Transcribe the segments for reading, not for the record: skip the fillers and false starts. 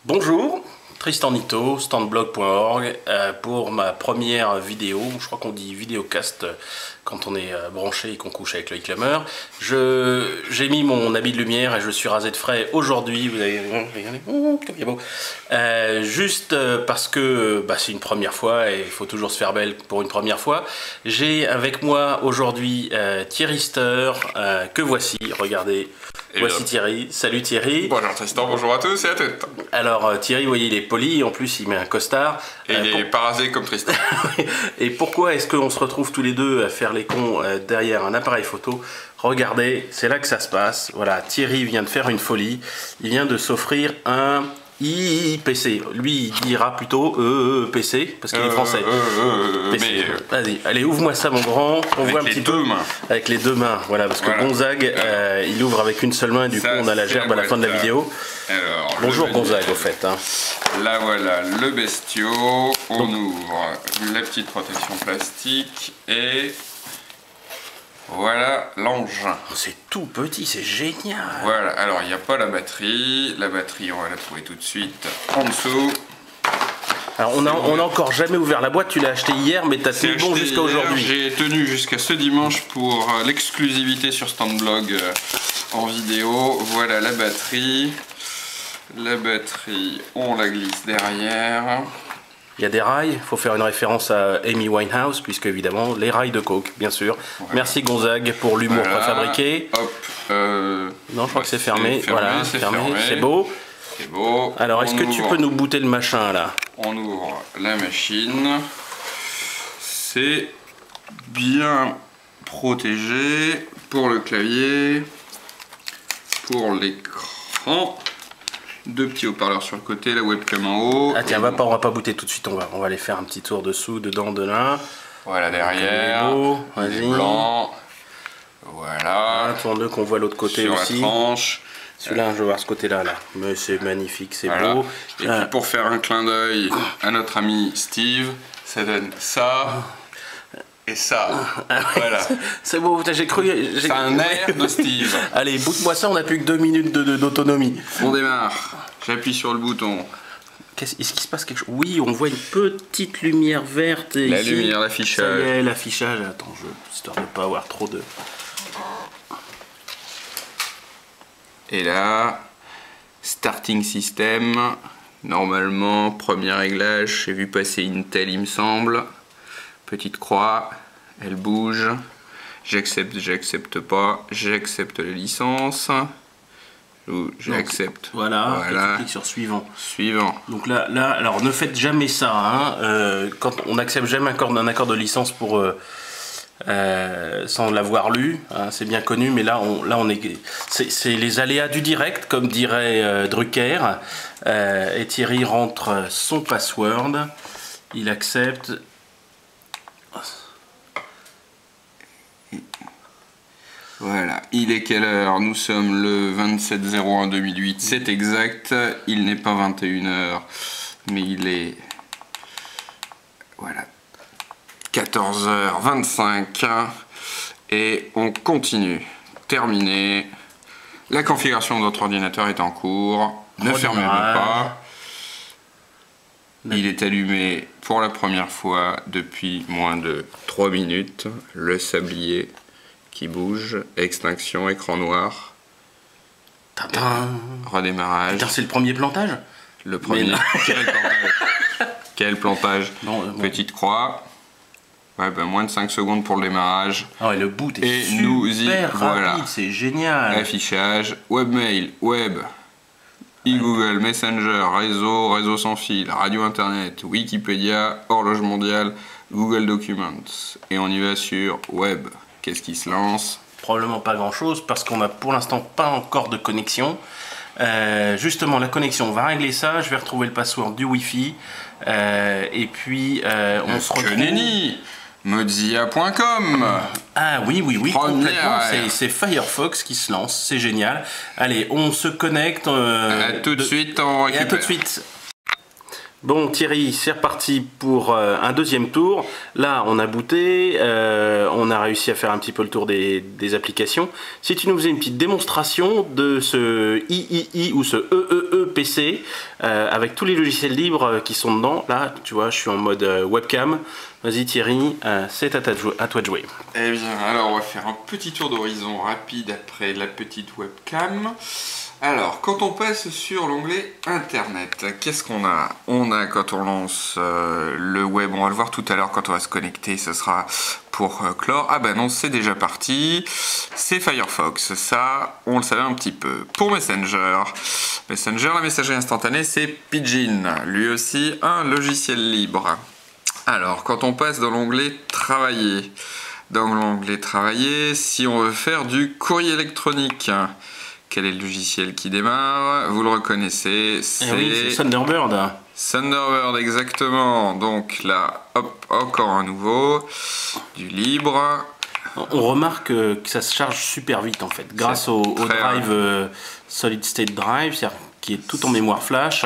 Bonjour, Tristan Nitto, standblog.org pour ma première vidéo. Je crois qu'on dit vidéocast quand on est branché et qu'on couche avec le e-clameur. J'ai mis mon habit de lumière et je suis rasé de frais aujourd'hui. Vous avez regardez, comme il est beau. Juste parce que c'est une première fois et il faut toujours se faire belle pour une première fois. J'ai avec moi aujourd'hui Thierry Ster, que voici. Regardez. Voici Thierry. Salut Thierry. Bonjour Tristan, bonjour à tous et à toutes. Alors Thierry, vous voyez, il est poli, en plus il met un costard. Et il est pas rasé comme Tristan. Et pourquoi est-ce qu'on se retrouve tous les deux à faire les cons derrière un appareil photo? Regardez, c'est là que ça se passe. Voilà, Thierry vient de faire une folie. Il vient de s'offrir un PC. Lui, il dira plutôt PC, parce qu'il est français. PC. Vas-y, allez, ouvre-moi ça, mon grand. On voit un petit peu. Avec les deux mains, voilà, parce que Gonzague, il ouvre avec une seule main, et du coup, on a la gerbe à la fin de la vidéo. Alors, bonjour Gonzague, au fait. Hein. Là, voilà, le bestiau. On ouvre la petite protection plastique et... voilà l'engin. C'est tout petit, c'est génial. Voilà, alors il n'y a pas la batterie. La batterie, on va la trouver tout de suite en dessous. Alors on a encore jamais ouvert la boîte, tu l'as acheté hier, mais tu as tenu bon jusqu'à aujourd'hui. J'ai tenu jusqu'à ce dimanche pour l'exclusivité sur Standblog en vidéo. Voilà la batterie. La batterie, on la glisse derrière. Il y a des rails, il faut faire une référence à Amy Winehouse, puisque évidemment, les rails de coke, bien sûr. Voilà. Merci Gonzague pour l'humour préfabriqué. Hop. Non, je crois que c'est fermé. Voilà, c'est fermé. C'est beau. C'est beau. Alors, est-ce que tu peux nous booter le machin là? On ouvre la machine. C'est bien protégé pour le clavier, pour l'écran. Deux petits haut-parleurs sur le côté, la webcam en haut. Ah tiens, on va pas booter tout de suite, on va aller faire un petit tour dessous, dedans, de là. Voilà derrière, vas-y. Blanc. Voilà. Tourne-le qu'on voit l'autre côté sur aussi. La tranche. Celui-là, je veux voir ce côté-là, là. Mais c'est magnifique, c'est voilà. beau. Et puis pour faire un clin d'œil à notre ami Steve, ça donne ça. Et ça, voilà. C'est beau, j'ai cru... C'est un air de Steve. Allez, boot-moi ça, on n'a plus que 2 minutes d'autonomie. On démarre, j'appuie sur le bouton. Est-ce qu'il se passe quelque chose? Oui, on voit une petite lumière verte. La ici. lumière, l'affichage. Ça y est, l'affichage. Attends, histoire de ne pas avoir trop de... Et là, starting system. Normalement, premier réglage, j'ai vu passer Intel, il me semble. Petite croix, elle bouge. J'accepte, j'accepte pas. J'accepte la licence. J'accepte. Voilà. Et tu cliques sur suivant. Suivant. Donc là, alors ne faites jamais ça. Hein, quand on n'accepte jamais un accord de licence pour sans l'avoir lu. Hein, c'est bien connu, mais là on est. C'est les aléas du direct, comme dirait Drucker. Et Thierry rentre son password. Il accepte. Voilà, il est quelle heure? Nous sommes le 27/01/2008, c'est exact, il n'est pas 21h, mais il est... voilà, 14h25, et on continue. Terminé, la configuration de votre ordinateur est en cours, ne fermez pas. Il est allumé pour la première fois depuis moins de 3 minutes, le sablier qui bouge, extinction, écran noir, redémarrage. C'est le premier plantage? Le premier. Quel plantage? Quel plantage? Petite croix. Ouais, moins de 5 secondes pour le démarrage. Ah ouais, le boot est super rapide, c'est génial. Affichage, webmail, web, e-Google, Messenger, réseau sans fil, radio internet, Wikipédia, horloge mondiale, Google Documents. Et on y va sur web. Qu'est-ce qui se lance? Probablement pas grand chose parce qu'on n'a pour l'instant pas encore de connexion. Justement, la connexion, on va régler ça. Je vais retrouver le password du Wi-Fi. Et puis, on se retrouve. Mozilla.com. Ah oui, complètement. C'est Firefox qui se lance. C'est génial. Allez, on se connecte. À tout de suite, on récupère. Et à tout de suite. Bon Thierry, c'est reparti pour un deuxième tour. Là, on a booté, on a réussi à faire un petit peu le tour des applications. Si tu nous faisais une petite démonstration de ce III ou ce EEE-PC avec tous les logiciels libres qui sont dedans. Là, tu vois, je suis en mode webcam. Vas-y Thierry, c'est à toi de jouer. Eh bien, alors on va faire un petit tour d'horizon rapide après la petite webcam. Alors, quand on passe sur l'onglet Internet, qu'est-ce qu'on a? On a, quand on lance le web, on va le voir tout à l'heure quand on va se connecter, ce sera pour clore. Ah ben non, c'est déjà parti. C'est Firefox, ça, on le savait un petit peu. Pour Messenger, la messagerie instantanée, c'est Pidgin, lui aussi un logiciel libre. Alors, quand on passe dans l'onglet Travailler, si on veut faire du courrier électronique, quel est le logiciel qui démarre? Vous le reconnaissez, c'est oui, Thunderbird. Thunderbird, exactement. Donc là, hop, encore un nouveau, du libre. On remarque que ça se charge super vite en fait, grâce au drive Solid State Drive, qui est tout en mémoire flash.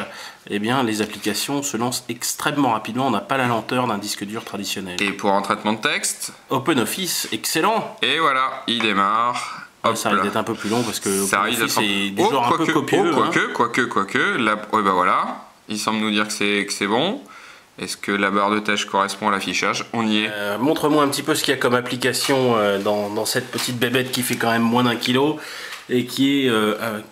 Eh bien, les applications se lancent extrêmement rapidement. On n'a pas la lenteur d'un disque dur traditionnel. Et pour un traitement de texte, OpenOffice, excellent. Et voilà, il démarre. Hop, ça risque d'être un peu plus long parce que OpenOffice est des genres un peu copieux. Quoique, là, ouais, bah voilà, il semble nous dire que c'est bon. Est-ce que la barre de tâches correspond à l'affichage? On y est. Montre-moi un petit peu ce qu'il y a comme application dans cette petite bébête qui fait quand même moins d'1 kilo et qui est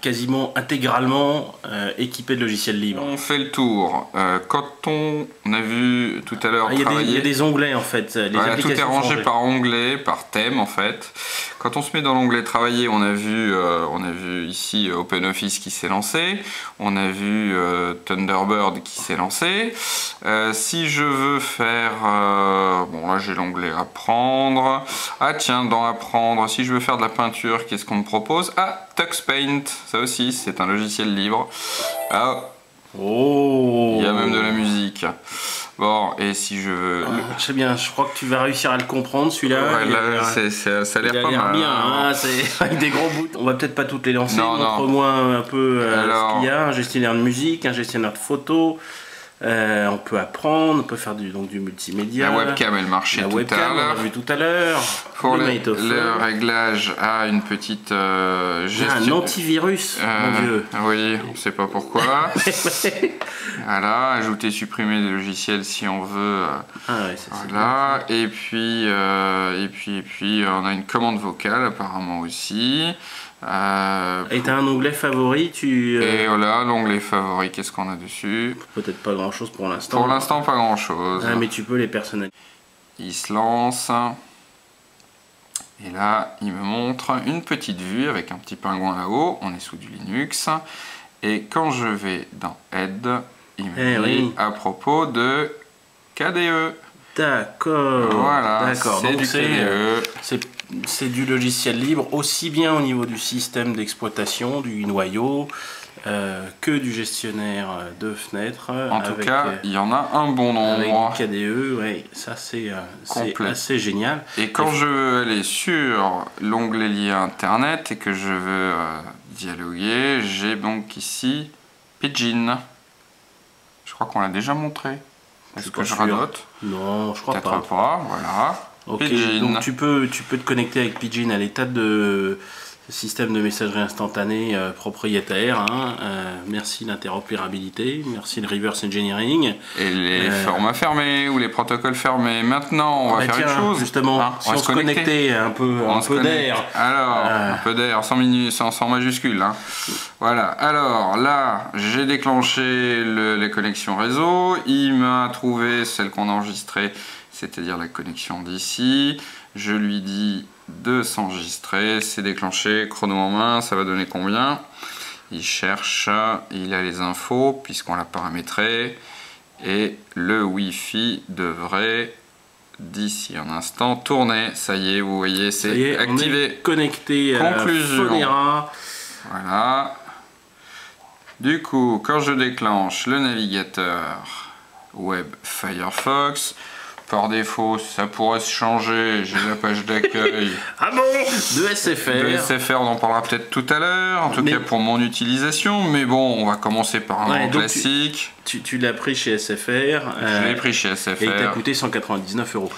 quasiment intégralement équipée de logiciels libres. On fait le tour. Quand on a vu tout à l'heure travailler... Il y a des onglets en fait. Voilà, tout est rangé par onglet, par thème en fait. Quand on se met dans l'onglet Travailler, on a vu ici OpenOffice qui s'est lancé. On a vu Thunderbird qui s'est lancé. Si je veux faire... bon là j'ai l'onglet Apprendre. Ah tiens, dans Apprendre, si je veux faire de la peinture, qu'est-ce qu'on me propose? Ah, TuxPaint, ça aussi, c'est un logiciel libre. Ah, oh, il y a même de la musique. Bon, et si je veux... je sais bien, je crois que tu vas réussir à le comprendre celui-là. Ouais, là, ça a l'air pas mal. Bien, hein, c'est avec des gros bouts. On va peut-être pas toutes les lancer. Montre-moi un peu ce qu'il y a. Un gestionnaire de musique, un gestionnaire de photos. On peut apprendre, on peut faire du multimédia. La webcam, elle marchait tout à l'heure. On l'a vu tout à l'heure. Pour le réglage à une petite un antivirus, mon Dieu. Oui, on ne sait pas pourquoi. Voilà, ajouter, supprimer des logiciels si on veut. Voilà, et puis on a une commande vocale apparemment aussi. Et t'as un onglet favori, Et voilà, l'onglet favori, qu'est-ce qu'on a dessus? Peut-être pas grand chose pour l'instant. Pour l'instant, pas grand chose. Mais tu peux les personnaliser. Il se lance. Et là, il me montre une petite vue avec un petit pingouin là-haut. On est sous du Linux. Et quand je vais dans Aide, il me dit à propos de KDE. D'accord. Voilà, c'est du KDE. C'est du logiciel libre, aussi bien au niveau du système d'exploitation, du noyau, que du gestionnaire de fenêtres. En tout cas, il y en a un bon nombre. Avec KDE, ouais, ça c'est assez génial. Et quand je veux aller sur l'onglet lié à Internet et que je veux dialoguer, j'ai donc ici Pidgin. Je crois qu'on l'a déjà montré. Est-ce que je radote? Non, je crois pas. Peut-être pas, voilà. Ok, donc tu peux te connecter avec Pidgin à l'état de système de messagerie instantanée propriétaire. Merci l'interopérabilité, merci le reverse engineering. Et les formats fermés ou les protocoles fermés. Maintenant, on va faire une chose. Justement, si on se connectait un peu d'air. Alors, un peu d'air, sans majuscule. Hein. Voilà, alors là, j'ai déclenché les connexions réseau. Il m'a trouvé celle qu'on a enregistrée, c'est-à-dire la connexion d'ici. Je lui dis de s'enregistrer, c'est déclenché, chrono en main, ça va donner combien? Il cherche, il a les infos puisqu'on l'a paramétré et le Wi-Fi devrait d'ici un instant tourner. Ça y est, vous voyez, c'est activé. On est connecté Conclusion. à Phonera. Voilà. Du coup, quand je déclenche le navigateur web Firefox, Par défaut, ça pourrait se changer. J'ai la page d'accueil. Ah bon? De SFR. De SFR, on en parlera peut-être tout à l'heure. En tout cas pour mon utilisation. Mais bon, on va commencer par un grand classique. Tu l'as pris chez SFR. Je l'ai pris chez SFR. Et il t'a coûté 199 €.